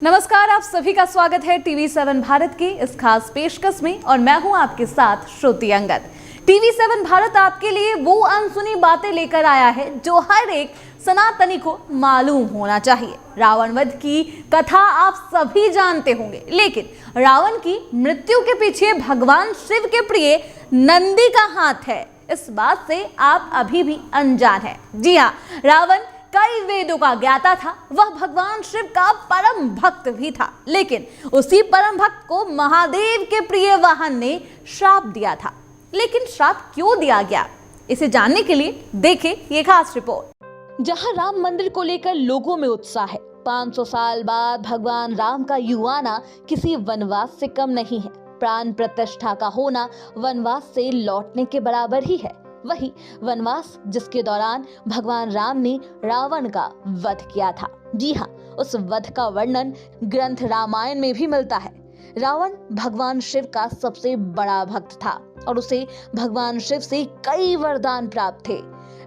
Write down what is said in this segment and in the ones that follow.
नमस्कार, आप सभी का स्वागत है TV7 भारत की इस खास पेशकश में और मैं हूं आपके साथ श्रुति अंगद। TV7 भारत आपके लिए वो अनसुनी बातें लेकर आया है जो हर एक सनातनी को मालूम होना चाहिए। रावण वध की कथा आप सभी जानते होंगे, लेकिन रावण की मृत्यु के पीछे भगवान शिव के प्रिय नंदी का हाथ है, इस बात से आप अभी भी अनजान हैं। जी हाँ, रावण कई वेदों का ज्ञाता था, वह भगवान शिव का परम भक्त भी था, लेकिन उसी परम भक्त को महादेव के प्रिय वाहन ने श्राप दिया था। लेकिन श्राप क्यों दिया गया, इसे जानने के लिए देखें ये खास रिपोर्ट। जहां राम मंदिर को लेकर लोगों में उत्साह है, 500 साल बाद भगवान राम का युवाना किसी वनवास से कम नहीं है। प्राण प्रतिष्ठा का होना वनवास से लौटने के बराबर ही है। वही वनवास जिसके दौरान भगवान राम ने रावण का वध किया था। जी हाँ, उस वध का वर्णन ग्रंथ रामायण में भी मिलता है। रावण भगवान शिव का सबसे बड़ा भक्त था और उसे भगवान शिव से कई वरदान प्राप्त थे।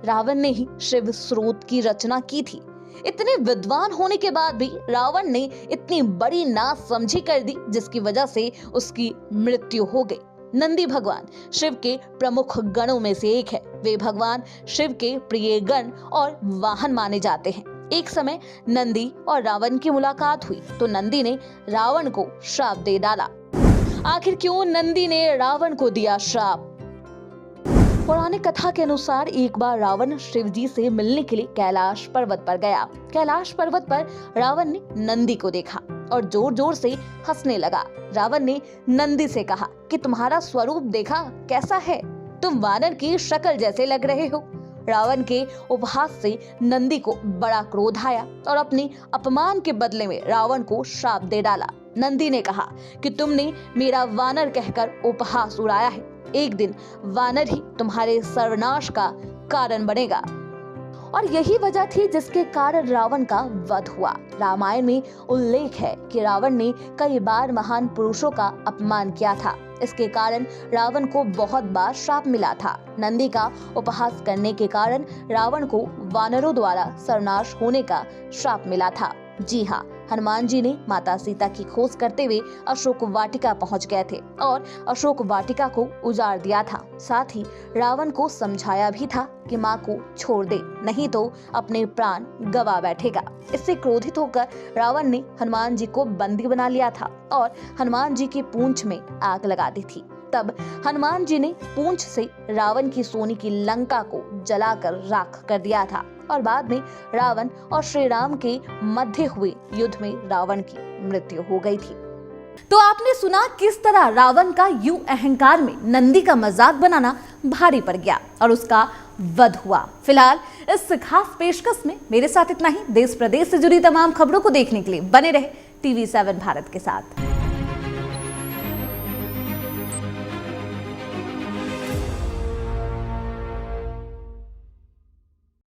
रावण ने ही शिव स्रोत की रचना की थी। इतने विद्वान होने के बाद भी रावण ने इतनी बड़ी नासमझी कर दी, जिसकी वजह से उसकी मृत्यु हो गई। नंदी भगवान शिव के प्रमुख गणों में से एक है। वे भगवान शिव के प्रिय गण और वाहन माने जाते हैं। एक समय नंदी और रावण की मुलाकात हुई तो नंदी ने रावण को श्राप दे डाला। आखिर क्यों नंदी ने रावण को दिया श्राप? पौराणिक कथा के अनुसार एक बार रावण शिव जी से मिलने के लिए कैलाश पर्वत पर गया। कैलाश पर्वत पर रावण ने नंदी को देखा और जोर जोर से हंसने लगा। रावण ने नंदी से कहा कि तुम्हारा स्वरूप देखा कैसा है, तुम वानर की शक्ल जैसे लग रहे हो। रावण के उपहास से नंदी को बड़ा क्रोध आया और अपने अपमान के बदले में रावण को श्राप दे डाला। नंदी ने कहा कि तुमने मेरा वानर कहकर उपहास उड़ाया है, एक दिन वानर ही तुम्हारे सर्वनाश का कारण बनेगा। और यही वजह थी जिसके कारण रावण का वध हुआ। रामायण में उल्लेख है कि रावण ने कई बार महान पुरुषों का अपमान किया था। इसके कारण रावण को बहुत बार श्राप मिला था। नंदी का उपहास करने के कारण रावण को वानरों द्वारा सर्वनाश होने का श्राप मिला था। जी हाँ, हनुमान जी ने माता सीता की खोज करते हुए अशोक वाटिका पहुंच गए थे और अशोक वाटिका को उजाड़ दिया था। साथ ही रावण को समझाया भी था कि माँ को छोड़ दे, नहीं तो अपने प्राण गवा बैठेगा। इससे क्रोधित होकर रावण ने हनुमान जी को बंदी बना लिया था और हनुमान जी की पूंछ में आग लगा दी थी। तब हनुमान जी ने पूंछ से रावण की सोने की लंका को जलाकर राख कर दिया था और बाद में रावण और श्री राम के मध्य हुए युद्ध में रावण की मृत्यु हो गई थी। तो आपने सुना किस तरह रावण का यूं अहंकार में नंदी का मजाक बनाना भारी पड़ गया और उसका वध हुआ। फिलहाल इस खास पेशकश में मेरे साथ इतना ही। देश प्रदेश से जुड़ी तमाम खबरों को देखने के लिए बने रहे TV7 भारत के साथ।